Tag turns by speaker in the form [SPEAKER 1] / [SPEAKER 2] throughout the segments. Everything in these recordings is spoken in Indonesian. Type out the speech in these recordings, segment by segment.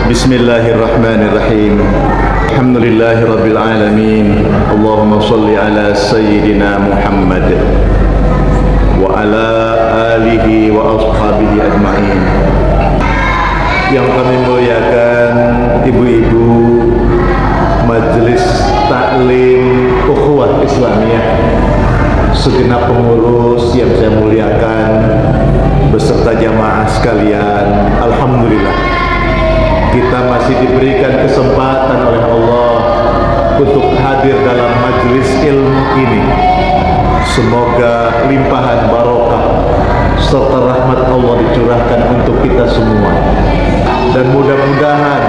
[SPEAKER 1] Bismillahirrahmanirrahim. Alhamdulillahirabbil alamin. Allahumma shalli ala sayyidina Muhammad wa ala alihi wa ashabihi ajma'in. Yang kami muliakan ibu-ibu Majelis Taklim Ukhuwah Islamiyah, segenap pengurus yang saya muliakan beserta jamaah sekalian, alhamdulillah kita masih diberikan kesempatan oleh Allah untuk hadir dalam majelis ilmu ini. Semoga limpahan barokah serta rahmat Allah dicurahkan untuk kita semua, dan mudah-mudahan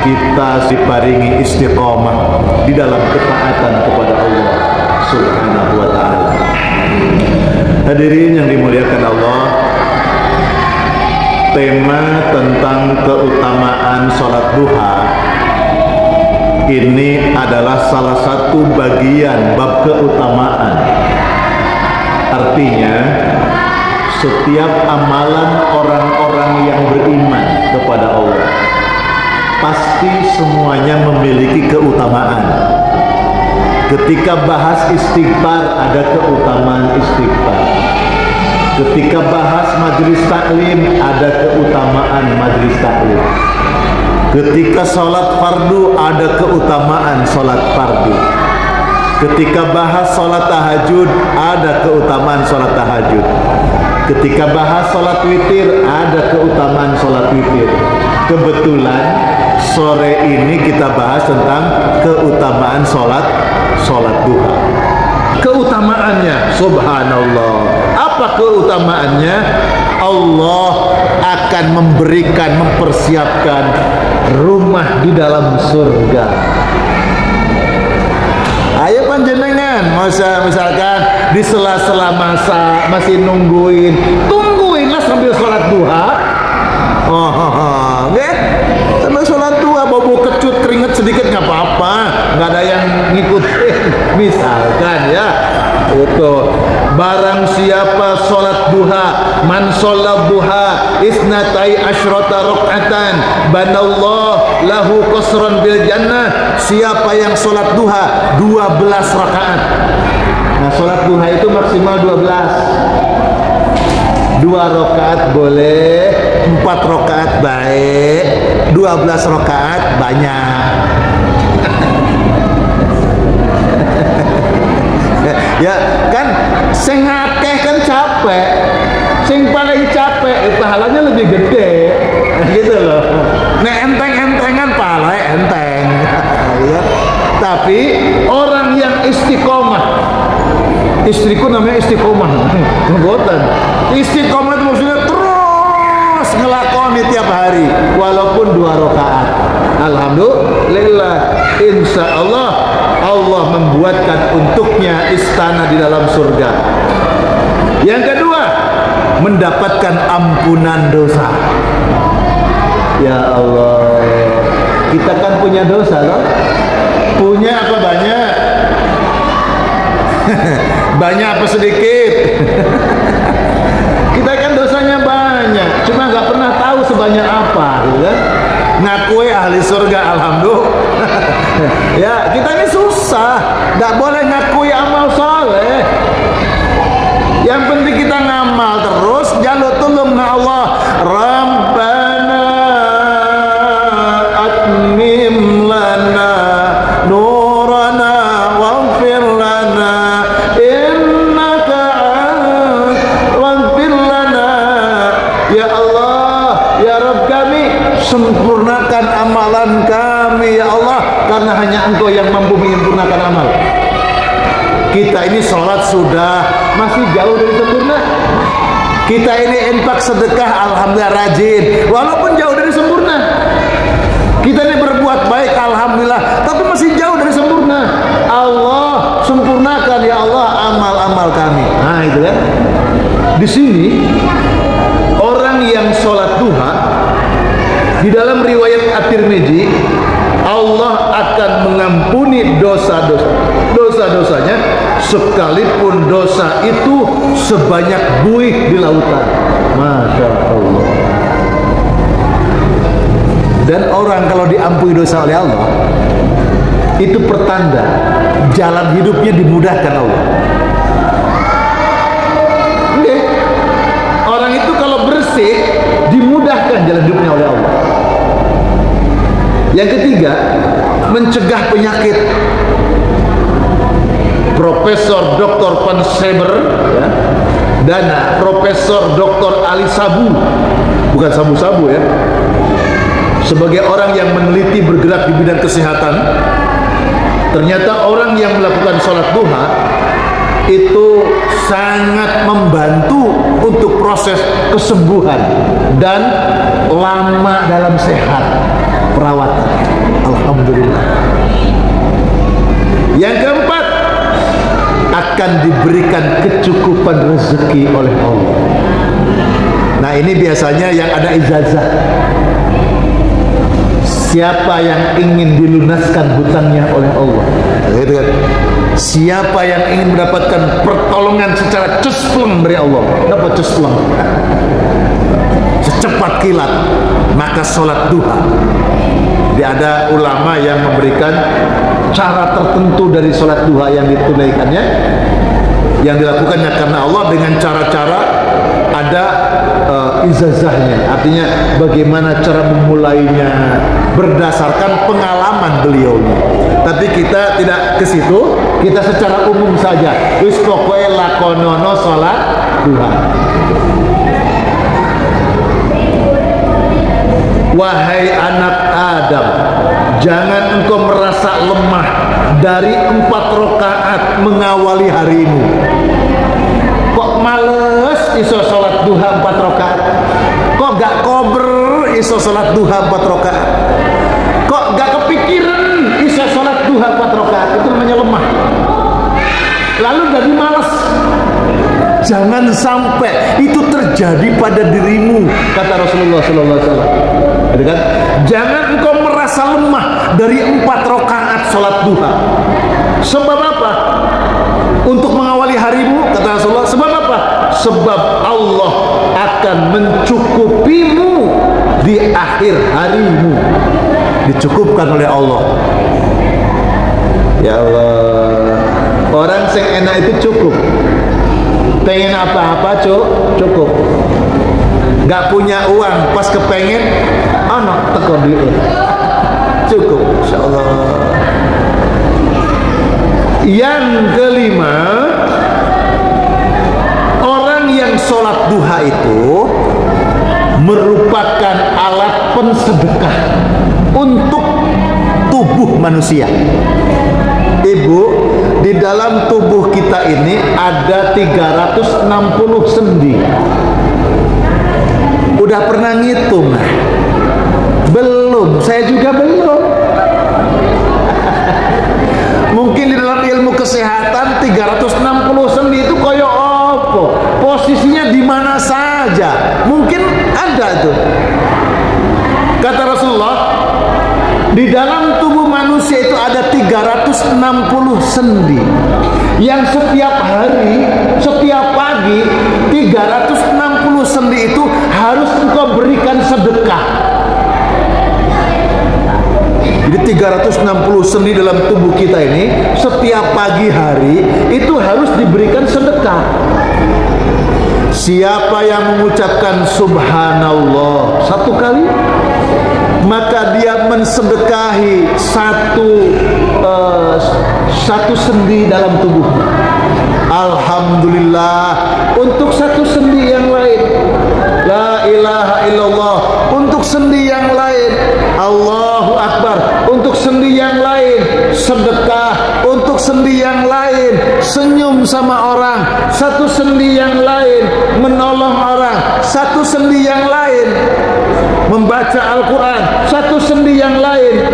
[SPEAKER 1] kita diparingi istiqomah di dalam ketaatan kepada Allah Subhanahu wa ta'ala. Hadirin yang dimuliakan Allah, tema tentang keutamaan sholat duha ini adalah salah satu bagian bab keutamaan. Artinya setiap amalan orang-orang yang beriman kepada Allah pasti semuanya memiliki keutamaan. Ketika bahas istighfar, ada keutamaan istighfar. Ketika bahas majelis taklim, ada keutamaan majelis taklim. Ketika sholat fardu, ada keutamaan sholat fardu. Ketika bahas sholat tahajud, ada keutamaan sholat tahajud. Ketika bahas sholat witir, ada keutamaan sholat witir. Kebetulan sore ini kita bahas tentang keutamaan sholat duha. Keutamaannya, subhanallah. Apa keutamaannya? Allah akan mempersiapkan rumah di dalam surga. Ayo panjenengan, misalkan di sela-sela masa masih tungguinlah sambil sholat duha. Sambil sholat duha, bobo kecut keringet sedikit nggak apa-apa, nggak ada yang ngikutin. Misalkan ya, itu barang siapa sholat duha, man sholat duha isnatai asyrata rakaatan banallahu lahu qasran bil jannah. Siapa yang sholat duha 12 rakaat. Nah, sholat duha itu maksimal 12. 2 rakaat boleh, 4 rakaat baik, 12 rakaat banyak. Ya kan, sing akeh kan capek, sing paling capek pahalanya lebih gede, gitu loh. Nek enteng-entengan pahala enteng, ya. Tapi orang yang istiqomah, istriku namanya istiqomah, ngoten. Istiqomah itu maksudnya terus ngelakoni tiap hari, walaupun 2 rakaat. Alhamdulillah, insya Allah Allah membuatkan untuknya istana di dalam surga. Yang kedua, mendapatkan ampunan dosa. Ya Allah, kita kan punya dosa loh. Punya apa banyak? Banyak apa sedikit? Kita kan dosanya banyak, cuma nggak pernah tahu sebanyak apa, kan? Ngakui ahli surga, alhamdulillah. Ya, kita ini susah, nggak boleh ngakui amal soleh. Yang penting kita ngamal terus, jaluk tulung na Allah. Rabbana atmim lana nurana waghfir lana innaka waghfir lana. Ya Allah, ya Rabb kami, sempurnakan amalan kami ya Allah, karena hanya Engkau yang mampu menyempurnakan amal. Kita ini sholat sudah masih jauh dari sempurna. Kita ini infak sedekah alhamdulillah rajin, walaupun jauh dari sempurna. Kita ini berbuat baik alhamdulillah, tapi masih jauh dari sempurna. Allah sempurnakan ya Allah amal-amal kami. Nah itu kan. Di sini orang yang sholat duha, di dalam riwayat At-Tirmidzi, Allah akan mengampuni dosa-dosanya sekalipun dosa itu sebanyak buih di lautan. Masya Allah. Dan orang kalau diampuni dosa oleh Allah, itu pertanda jalan hidupnya dimudahkan Allah. Oke. Orang itu kalau bersih dimudahkan jalan hidupnya oleh Allah. Yang ketiga, mencegah penyakit. Profesor Dr. Van Seber, ya, Dana, Profesor Dr. Ali Sabu, bukan sabu-sabu ya, sebagai orang yang meneliti bergerak di bidang kesehatan, ternyata orang yang melakukan sholat duha itu sangat membantu untuk proses kesembuhan dan lama dalam sehat perawatan. Alhamdulillah. Yang keempat, akan diberikan kecukupan rezeki oleh Allah. Nah, ini biasanya yang ada ijazah. Siapa yang ingin dilunaskan hutangnya oleh Allah, gitu kan? Siapa yang ingin mendapatkan pertolongan secara cespleng dari Allah, dapat cespleng secepat kilat, maka sholat duha. Jadi ada ulama yang memberikan cara tertentu dari sholat duha yang ditunaikannya, yang dilakukannya karena Allah dengan cara-cara ada ijazahnya. Artinya bagaimana cara memulainya berdasarkan pengalaman beliaunya. Tapi kita tidak ke situ, kita secara umum saja. Wis pokoke lakonono sholat duha. Wahai anak Adam, jangan engkau merasa lemah dari 4 rakaat mengawali harimu. Kok males iso sholat duha 4 rakaat? Kok gak kober iso sholat duha 4 rakaat? Kok gak kepikiran iso sholat duha 4 rakaat? Itu namanya lemah. Lalu jadi malas. Jangan sampai itu terjadi pada dirimu, kata Rasulullah SAW. Kan? Jangan engkau merasa lemah dari 4 rakaat sholat duha. Sebab apa? Untuk mengawali harimu, kata Rasulullah. Sebab apa? Sebab Allah akan mencukupimu di akhir harimu. Dicukupkan oleh Allah. Ya Allah, orang yang enak itu cukup. Pengen apa-apa cukup. Gak punya uang, pas kepengen anak teko duit cukup, insyaallah. Yang kelima, orang yang sholat duha itu merupakan alat pensedekah untuk tubuh manusia. Ibu, di dalam tubuh kita ini ada 360 sendi. Udah pernah ngitung? Belum, saya juga belum. Mungkin di dalam ilmu kesehatan 360 sendi itu koyo opo, posisinya di mana saja, mungkin ada tuh. Kata Rasulullah, di dalam tubuh manusia itu ada 360 sendi yang setiap hari, setiap pagi 360 sendi itu harus engkau berikan sedekah. Jadi 360 sendi dalam tubuh kita ini setiap pagi hari itu harus diberikan sedekah. Siapa yang mengucapkan subhanallah 1 kali, maka dia mensedekahi satu sendi dalam tubuhnya. Alhamdulillah, untuk 1 sendi yang lain, la ilaha illallah, untuk sendi yang lain, Allahu Akbar, untuk sendi yang lain, sedekah, untuk sendi yang lain, senyum sama orang, 1 sendi yang lain, menolong orang, 1 sendi yang lain, membaca Al-Quran, 1 sendi yang lain.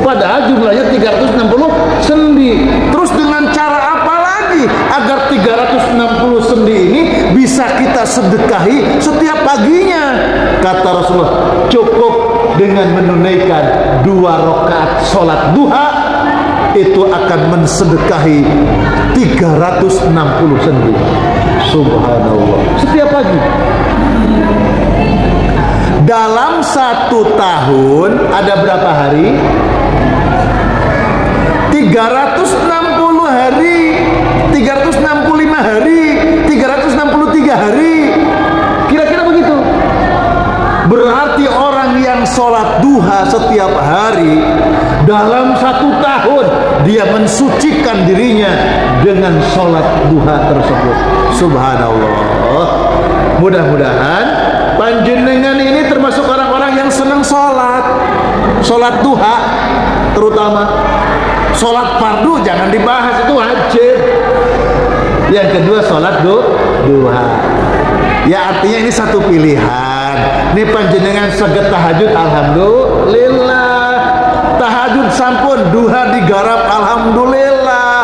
[SPEAKER 1] Padahal jumlahnya 360 sendi. Terus dengan cara apa lagi agar 360 sendi ini bisa kita sedekahi setiap paginya? Kata Rasulullah, cukup dengan menunaikan 2 rakaat sholat duha, itu akan mensedekahi 360 sendi. Subhanallah, setiap pagi. dalam 1 tahun ada berapa hari? 360 hari, 365 hari, 363 hari. Kira-kira begitu. Berarti orang yang sholat duha setiap hari dalam 1 tahun dia mensucikan dirinya dengan sholat duha tersebut. Subhanallah. Mudah-mudahan panjenengan ini termasuk orang-orang yang senang sholat duha, terutama sholat fardu jangan dibahas, itu wajib. Yang kedua sholat duha, ya artinya ini satu pilihan. Ini panjenengan saged tahajud, alhamdulillah. Tahajud sampun, duha digarap, alhamdulillah.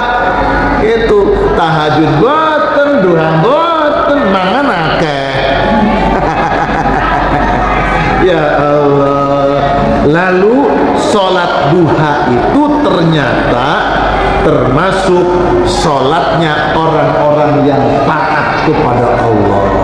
[SPEAKER 1] Itu tahajud boten, duha boten, mangan akeh. Ya Allah. Lalu sholat duha itu ternyata termasuk sholatnya orang-orang yang taat kepada Allah.